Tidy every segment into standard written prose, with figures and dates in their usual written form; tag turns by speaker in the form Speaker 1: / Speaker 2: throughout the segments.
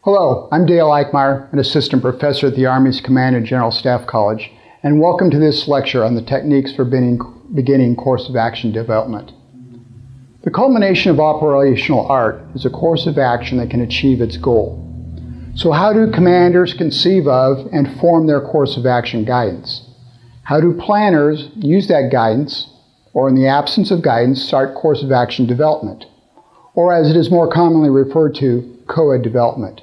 Speaker 1: Hello, I'm Dale Eikmeier, an assistant professor at the Army's Command and General Staff College, and welcome to this lecture on the techniques for beginning course of action development. The culmination of operational art is a course of action that can achieve its goal. So how do commanders conceive of and form their course of action guidance? How do planners use that guidance, or in the absence of guidance, start course of action development, or as it is more commonly referred to, COA development?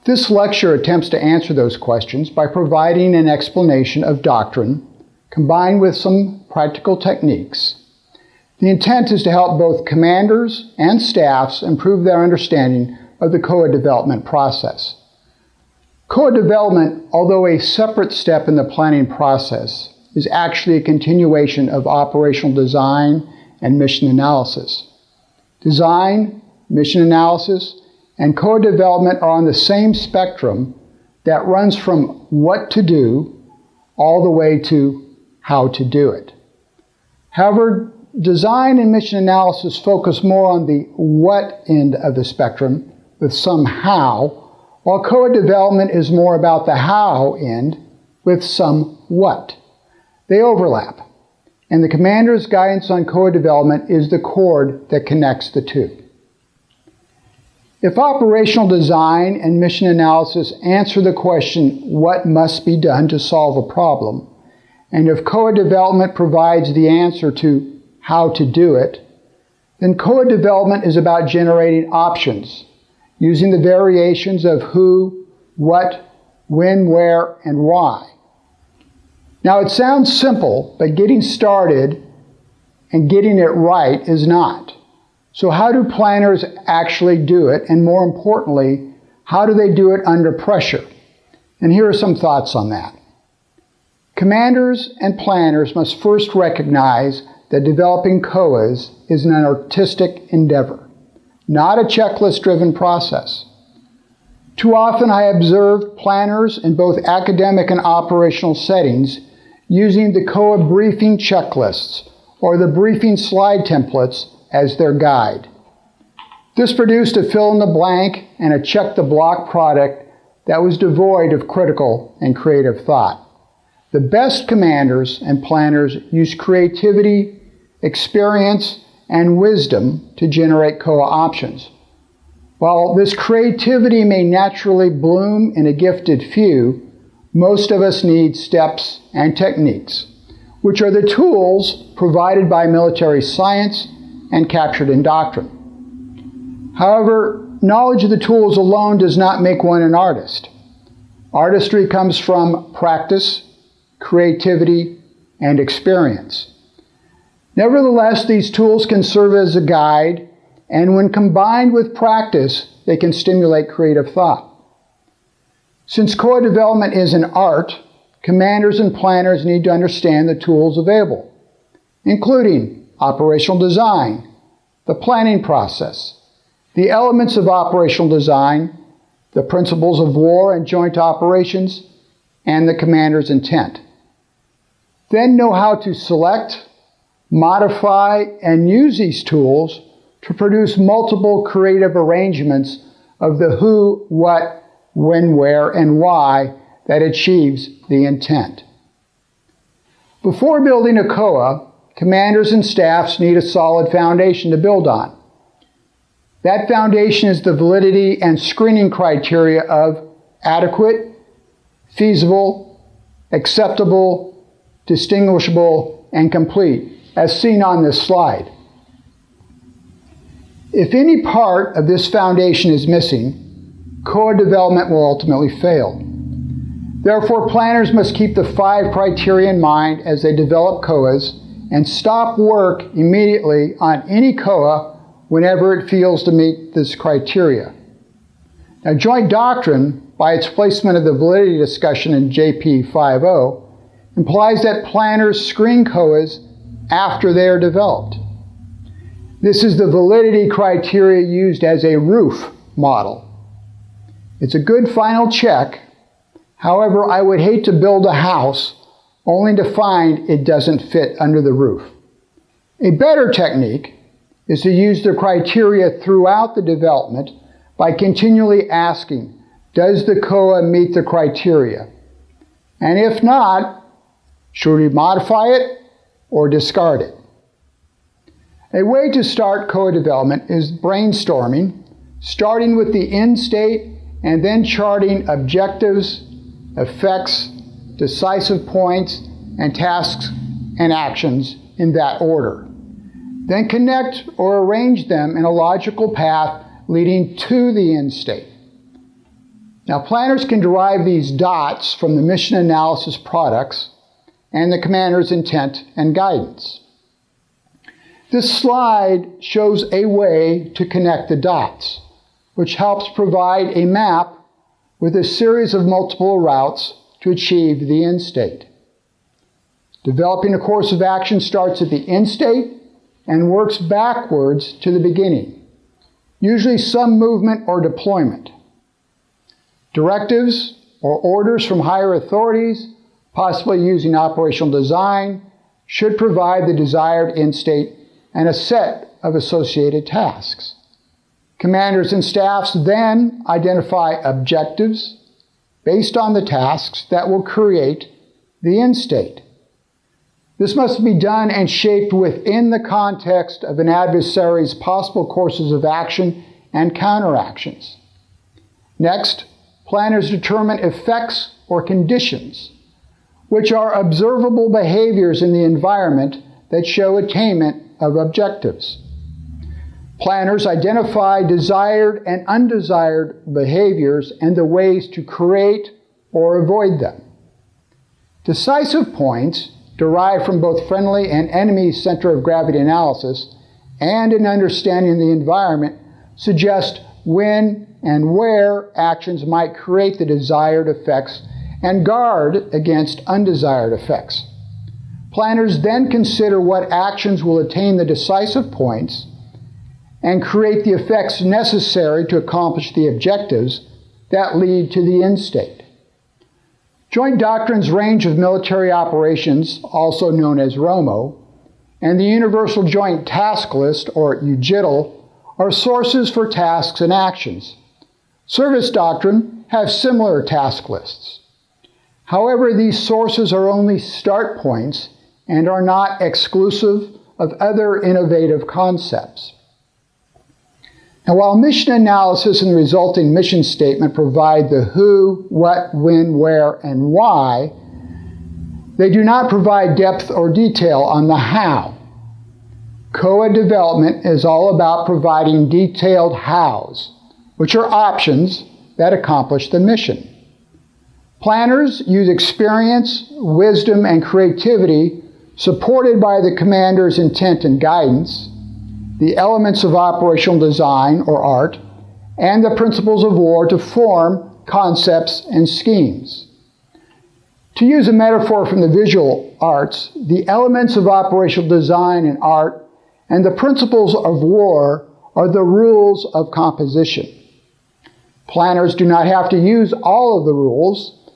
Speaker 1: This lecture attempts to answer those questions by providing an explanation of doctrine combined with some practical techniques. The intent is to help both commanders and staffs improve their understanding of the COA development process. COA development, although a separate step in the planning process, is actually a continuation of operational design and mission analysis. Design, mission analysis, and COA development are on the same spectrum that runs from what to do all the way to how to do it. However, design and mission analysis focus more on the what end of the spectrum with some how, while COA development is more about the how end with some what. They overlap, and the commander's guidance on COA development is the cord that connects the two. If operational design and mission analysis answer the question, what must be done to solve a problem, and if COA development provides the answer to how to do it, then COA development is about generating options, using the variations of who, what, when, where, and why. Now it sounds simple, but getting started and getting it right is not. So how do planners actually do it? And more importantly, how do they do it under pressure? And here are some thoughts on that. Commanders and planners must first recognize that developing COAs is an artistic endeavor, not a checklist-driven process. Too often I observe planners in both academic and operational settings using the COA briefing checklists or the briefing slide templates as their guide. This produced a fill-in-the-blank and a check-the-block product that was devoid of critical and creative thought. The best commanders and planners use creativity, experience, and wisdom to generate COA options. While this creativity may naturally bloom in a gifted few, most of us need steps and techniques, which are the tools provided by military science and captured in doctrine. However, knowledge of the tools alone does not make one an artist. Artistry comes from practice, creativity, and experience. Nevertheless, these tools can serve as a guide, and when combined with practice, they can stimulate creative thought. Since COA development is an art, commanders and planners need to understand the tools available, including operational design, the planning process, the elements of operational design, the principles of war and joint operations, and the commander's intent. Then know how to select, modify, and use these tools to produce multiple creative arrangements of the who, what, when, where, and why that achieves the intent. Before building a COA, commanders and staffs need a solid foundation to build on. That foundation is the validity and screening criteria of adequate, feasible, acceptable, distinguishable, and complete, as seen on this slide. If any part of this foundation is missing, COA development will ultimately fail. Therefore, planners must keep the 5 criteria in mind as they develop COAs and stop work immediately on any COA whenever it fails to meet this criteria. Now, joint doctrine, by its placement of the validity discussion in JP 50, implies that planners screen COAs after they are developed. This is the validity criteria used as a roof model. It's a good final check. However, I would hate to build a house only to find it doesn't fit under the roof. A better technique is to use the criteria throughout the development by continually asking, does the COA meet the criteria? And if not, should we modify it or discard it? A way to start COA development is brainstorming, starting with the end state and then charting objectives, effects, decisive points, and tasks and actions in that order. Then connect or arrange them in a logical path leading to the end state. Now, planners can derive these dots from the mission analysis products and the commander's intent and guidance. This slide shows a way to connect the dots, which helps provide a map with a series of multiple routes to achieve the end state. Developing a course of action starts at the end state and works backwards to the beginning, usually some movement or deployment. Directives or orders from higher authorities, possibly using operational design, should provide the desired end state and a set of associated tasks. Commanders and staffs then identify objectives based on the tasks that will create the end state. This must be done and shaped within the context of an adversary's possible courses of action and counteractions. Next, planners determine effects or conditions, which are observable behaviors in the environment that show attainment of objectives. Planners identify desired and undesired behaviors and the ways to create or avoid them. Decisive points, derived from both friendly and enemy center of gravity analysis and an understanding of the environment, suggest when and where actions might create the desired effects and guard against undesired effects. Planners then consider what actions will attain the decisive points and create the effects necessary to accomplish the objectives that lead to the end state. Joint Doctrine's range of military operations, also known as ROMO, and the Universal Joint Task List, or UJITL, are sources for tasks and actions. Service Doctrine has similar task lists. However, these sources are only start points and are not exclusive of other innovative concepts. Now, while mission analysis and the resulting mission statement provide the who, what, when, where, and why, they do not provide depth or detail on the how. COA development is all about providing detailed hows, which are options that accomplish the mission. Planners use experience, wisdom, and creativity supported by the commander's intent and guidance, the elements of operational design or art, and the principles of war to form concepts and schemes. To use a metaphor from the visual arts, the elements of operational design and art and the principles of war are the rules of composition. Planners do not have to use all of the rules,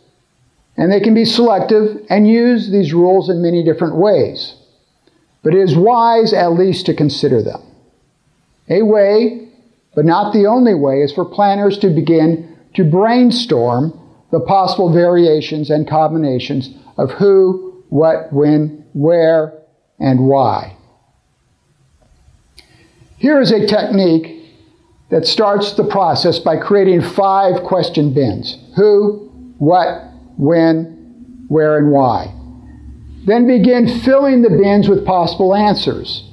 Speaker 1: and they can be selective and use these rules in many different ways. But it is wise at least to consider them. A way, but not the only way, is for planners to begin to brainstorm the possible variations and combinations of who, what, when, where, and why. Here is a technique that starts the process by creating 5 question bins: who, what, when, where, and why. Then begin filling the bins with possible answers.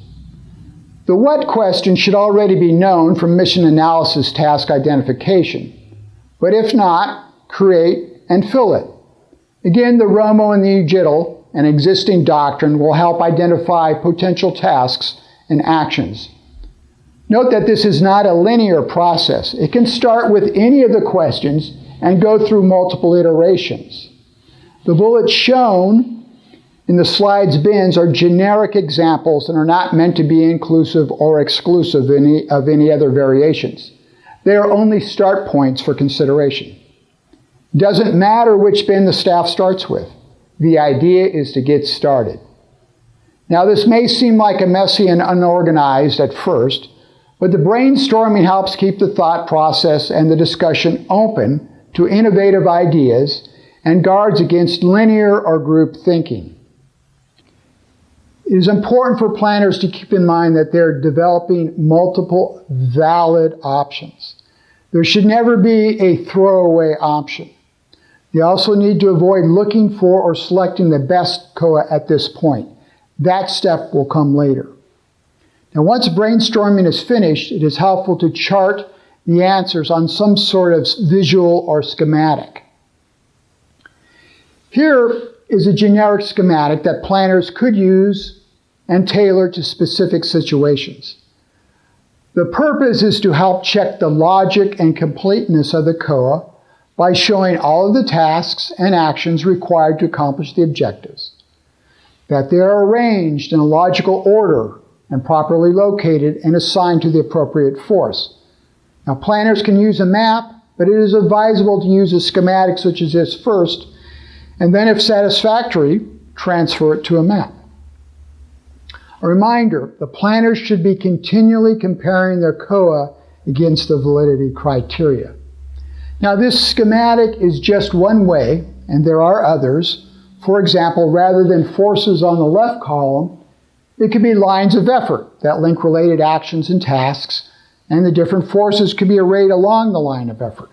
Speaker 1: The what question should already be known from mission analysis task identification, but if not, create and fill it. Again, the ROMO and the UJITL and existing doctrine will help identify potential tasks and actions. Note that this is not a linear process. It can start with any of the questions and go through multiple iterations. The bullets shown in the slide's bins are generic examples and are not meant to be inclusive or exclusive of any other variations. They are only start points for consideration. It doesn't matter which bin the staff starts with. The idea is to get started. Now, this may seem like a messy and unorganized at first, But the brainstorming helps keep the thought process and the discussion open to innovative ideas and guards against linear or group thinking. It is important for planners to keep in mind that they're developing multiple valid options. There should never be a throwaway option. They also need to avoid looking for or selecting the best COA at this point. That step will come later. Now, once brainstorming is finished, it is helpful to chart the answers on some sort of visual or schematic. Here is a generic schematic that planners could use and tailor to specific situations. The purpose is to help check the logic and completeness of the COA by showing all of the tasks and actions required to accomplish the objectives, that they are arranged in a logical order and properly located and assigned to the appropriate force. Now, planners can use a map, but it is advisable to use a schematic such as this first, and then, if satisfactory, transfer it to a map. A reminder, the planners should be continually comparing their COA against the validity criteria. Now, this schematic is just one way, and there are others. For example, rather than forces on the left column, it could be lines of effort that link related actions and tasks, and the different forces could be arrayed along the line of effort.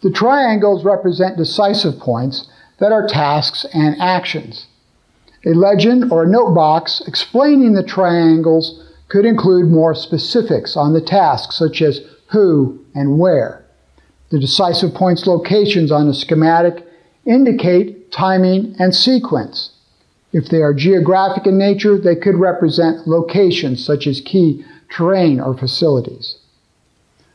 Speaker 1: The triangles represent decisive points that are tasks and actions. A legend or a note box explaining the triangles could include more specifics on the tasks, such as who and where. The decisive points locations on the schematic indicate timing and sequence. If they are geographic in nature, they could represent locations such as key terrain or facilities.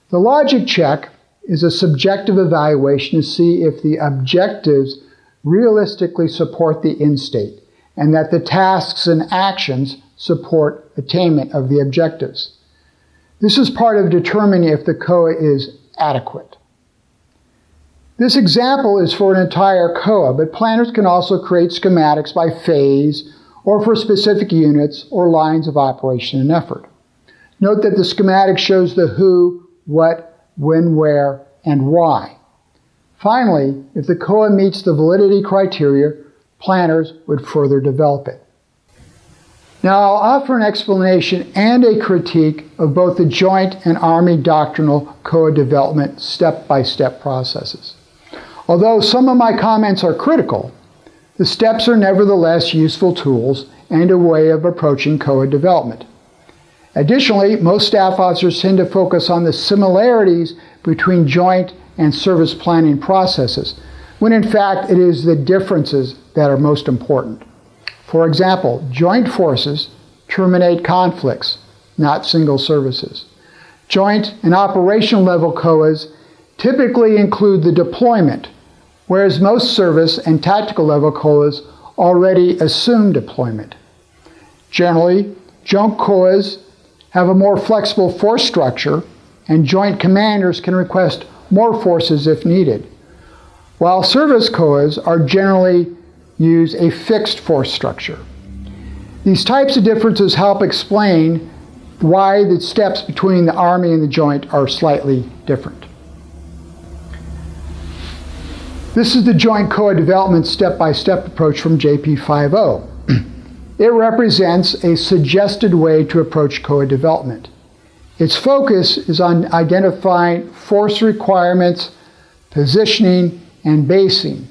Speaker 1: The logic check is a subjective evaluation to see if the objectives realistically support the end state and that the tasks and actions support attainment of the objectives. This is part of determining if the COA is adequate. This example is for an entire COA, but planners can also create schematics by phase or for specific units or lines of operation and effort. Note that the schematic shows the who, what, when, where, and why. Finally, if the COA meets the validity criteria, planners would further develop it. Now, I'll offer an explanation and a critique of both the Joint and Army doctrinal COA development step-by-step processes. Although some of my comments are critical, the steps are nevertheless useful tools and a way of approaching COA development. Additionally, most staff officers tend to focus on the similarities between joint and service planning processes, when in fact it is the differences that are most important. For example, joint forces terminate conflicts, not single services. Joint and operational level COAs typically include the deployment, whereas most service and tactical level COAs already assume deployment. Generally, joint COAs have a more flexible force structure, and joint commanders can request more forces if needed, while service COAs are generally use a fixed force structure. These types of differences help explain why the steps between the Army and the Joint are slightly different. This is the Joint COA development step-by-step approach from JP50. It represents a suggested way to approach COA development. Its focus is on identifying force requirements, positioning, and basing,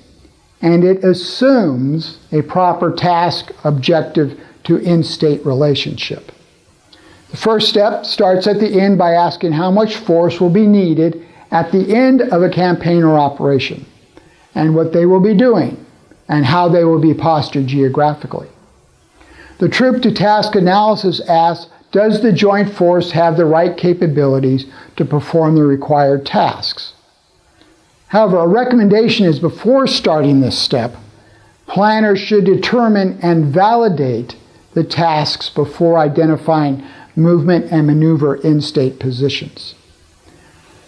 Speaker 1: and it assumes a proper task objective to end-state relationship. The first step starts at the end by asking how much force will be needed at the end of a campaign or operation, and what they will be doing, and how they will be postured geographically. The troop-to-task analysis asks, does the joint force have the right capabilities to perform the required tasks? However, a recommendation is before starting this step, planners should determine and validate the tasks before identifying movement and maneuver in-state positions.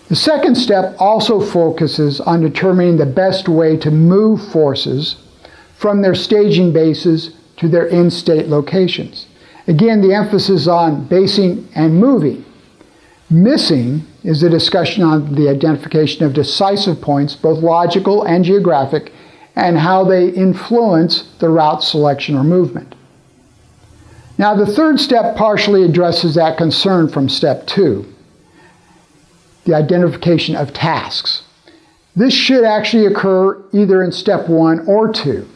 Speaker 1: The second step also focuses on determining the best way to move forces from their staging bases to their in-state locations. Again, the emphasis on basing and moving. Missing is a discussion on the identification of decisive points, both logical and geographic, and how they influence the route selection or movement. Now, the third step partially addresses that concern from step 2, the identification of tasks. This should actually occur either in step 1 or 2.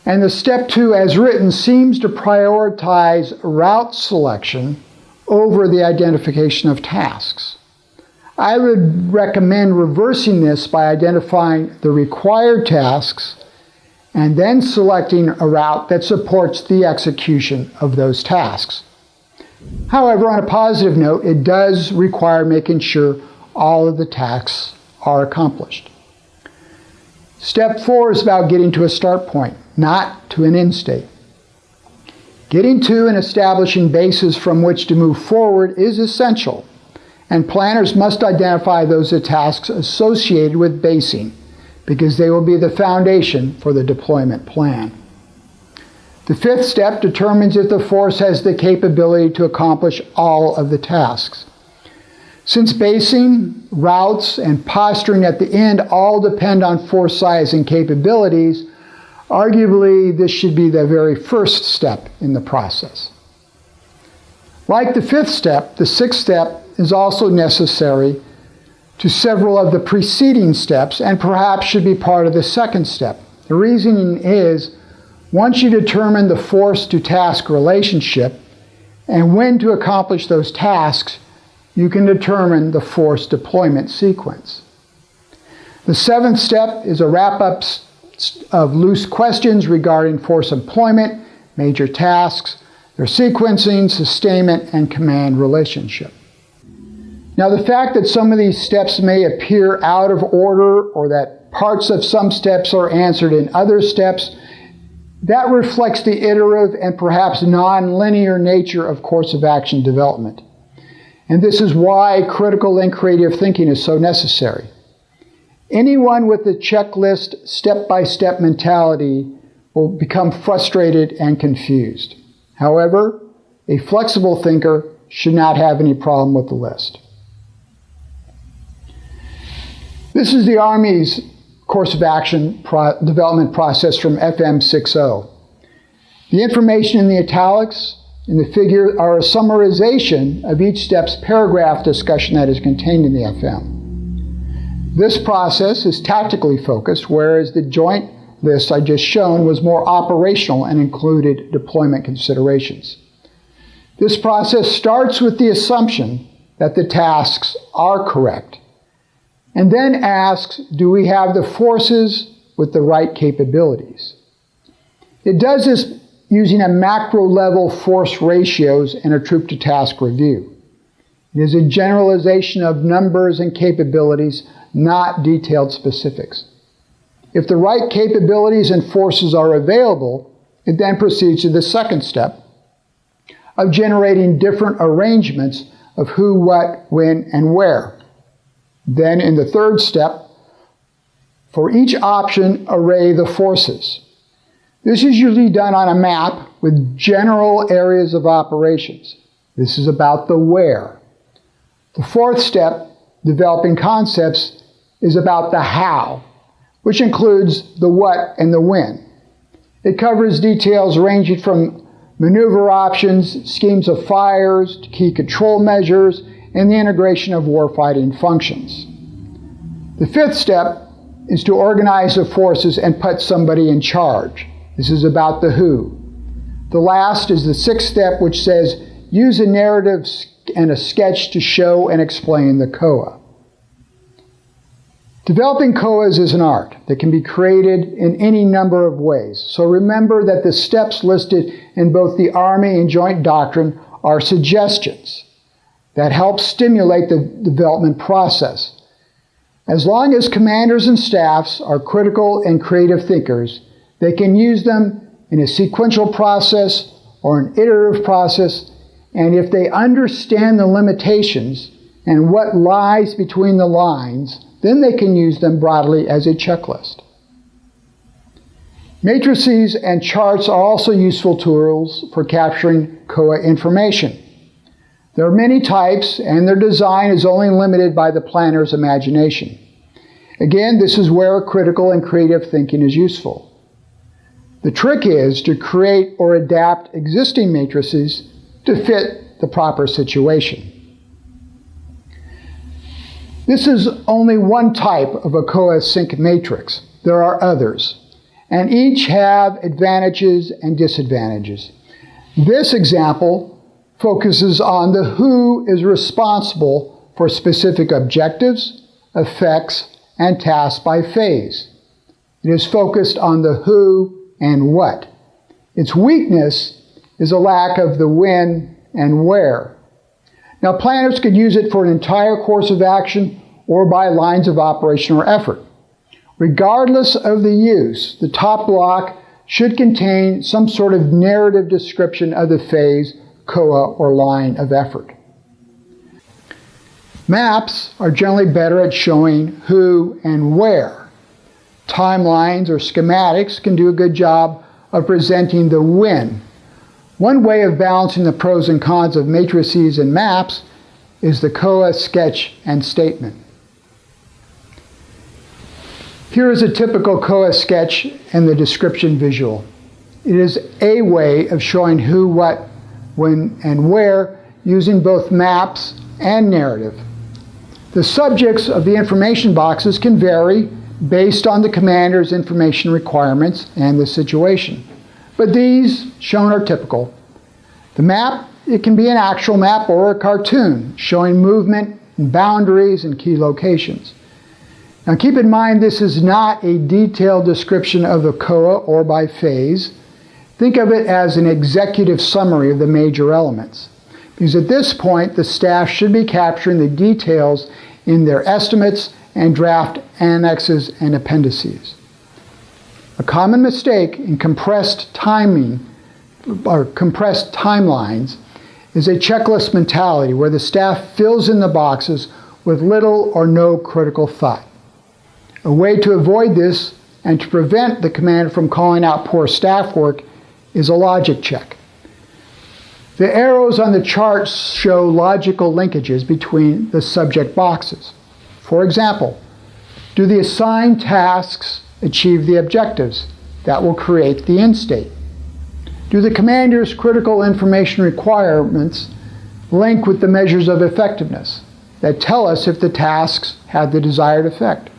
Speaker 1: And the step 2 as written seems to prioritize route selection over the identification of tasks. I would recommend reversing this by identifying the required tasks and then selecting a route that supports the execution of those tasks. However, on a positive note, it does require making sure all of the tasks are accomplished. Step 4 is about getting to a start point, not to an end state. Getting to and establishing bases from which to move forward is essential, and planners must identify those tasks associated with basing, because they will be the foundation for the deployment plan. The 5th step determines if the force has the capability to accomplish all of the tasks. Since basing, routes, and posturing at the end all depend on force size and capabilities, arguably this should be the very first step in the process. Like the 5th step, the 6th step is also necessary to several of the preceding steps and perhaps should be part of the 2nd step. The reasoning is, once you determine the force to task relationship and when to accomplish those tasks, you can determine the force deployment sequence. The 7th step is a wrap-up of loose questions regarding force employment, major tasks, their sequencing, sustainment, and command relationship. Now, the fact that some of these steps may appear out of order or that parts of some steps are answered in other steps, that reflects the iterative and perhaps non-linear nature of course of action development. And this is why critical and creative thinking is so necessary. Anyone with a checklist, step-by-step mentality will become frustrated and confused. However, a flexible thinker should not have any problem with the list. This is the Army's course of action development process from FM 6.0. The information in the italics in the figure are a summarization of each step's paragraph discussion that is contained in the FM. This process is tactically focused, whereas the joint list I just shown was more operational and included deployment considerations. This process starts with the assumption that the tasks are correct, and then asks, do we have the forces with the right capabilities? It does this using a macro-level force ratios and a troop-to-task review. It is a generalization of numbers and capabilities, not detailed specifics. If the right capabilities and forces are available, it then proceeds to the 2nd step of generating different arrangements of who, what, when, and where. Then in the 3rd step, for each option, array the forces. This is usually done on a map with general areas of operations. This is about the where. The 4th step, developing concepts, is about the how, which includes the what and the when. It covers details ranging from maneuver options, schemes of fires, to key control measures, and the integration of warfighting functions. The 5th step is to organize the forces and put somebody in charge. This is about the who. The last is the 6th step, which says, use a narrative and a sketch to show and explain the COA. Developing COAs is an art that can be created in any number of ways. So remember that the steps listed in both the Army and Joint Doctrine are suggestions that help stimulate the development process. As long as commanders and staffs are critical and creative thinkers, they can use them in a sequential process or an iterative process, and if they understand the limitations and what lies between the lines, then they can use them broadly as a checklist. Matrices and charts are also useful tools for capturing COA information. There are many types, and their design is only limited by the planner's imagination. Again, this is where critical and creative thinking is useful. The trick is to create or adapt existing matrices to fit the proper situation. This is only one type of a CoA-Sync matrix. There are others, and each have advantages and disadvantages. This example focuses on the who is responsible for specific objectives, effects, and tasks by phase. It is focused on the who and what. Its weakness is a lack of the when and where. Now, planners could use it for an entire course of action or by lines of operation or effort. Regardless of the use, the top block should contain some sort of narrative description of the phase, CoA, or line of effort. Maps are generally better at showing who and where. Timelines or schematics can do a good job of presenting the when. One way of balancing the pros and cons of matrices and maps is the CoA sketch and statement. Here is a typical CoA sketch and the description visual. It is a way of showing who, what, when, and where using both maps and narrative. The subjects of the information boxes can vary based on the commander's information requirements and the situation. But these shown are typical. The map, it can be an actual map or a cartoon showing movement and boundaries and key locations. Now keep in mind this is not a detailed description of the CoA or by phase. Think of it as an executive summary of the major elements. Because at this point, the staff should be capturing the details in their estimates and draft annexes and appendices. A common mistake in compressed timing or compressed timelines is a checklist mentality where the staff fills in the boxes with little or no critical thought. A way to avoid this and to prevent the commander from calling out poor staff work is a logic check. The arrows on the chart show logical linkages between the subject boxes. For example, do the assigned tasks achieve the objectives? That will create the end state. Do the commander's critical information requirements link with the measures of effectiveness that tell us if the tasks had the desired effect?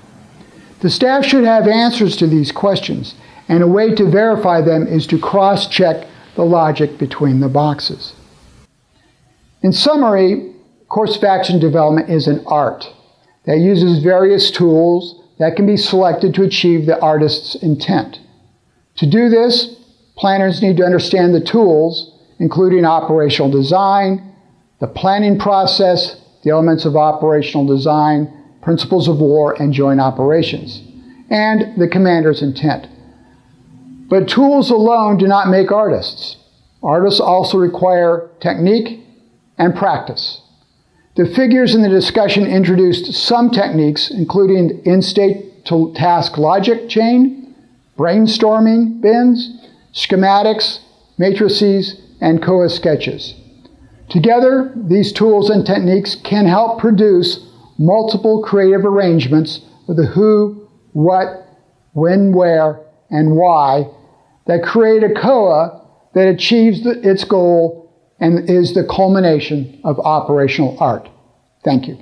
Speaker 1: The staff should have answers to these questions, and a way to verify them is to cross-check the logic between the boxes. In summary, course of action development is an art that uses various tools that can be selected to achieve the artist's intent. To do this, planners need to understand the tools, including operational design, the planning process, the elements of operational design, principles of war, and joint operations, and the commander's intent. But tools alone do not make artists. Artists also require technique and practice. The figures in the discussion introduced some techniques, including in-state to task logic chain, brainstorming bins, schematics, matrices, and CoA sketches. Together, these tools and techniques can help produce multiple creative arrangements of the who, what, when, where, and why that create a CoA that achieves its goal and is the culmination of operational art. Thank you.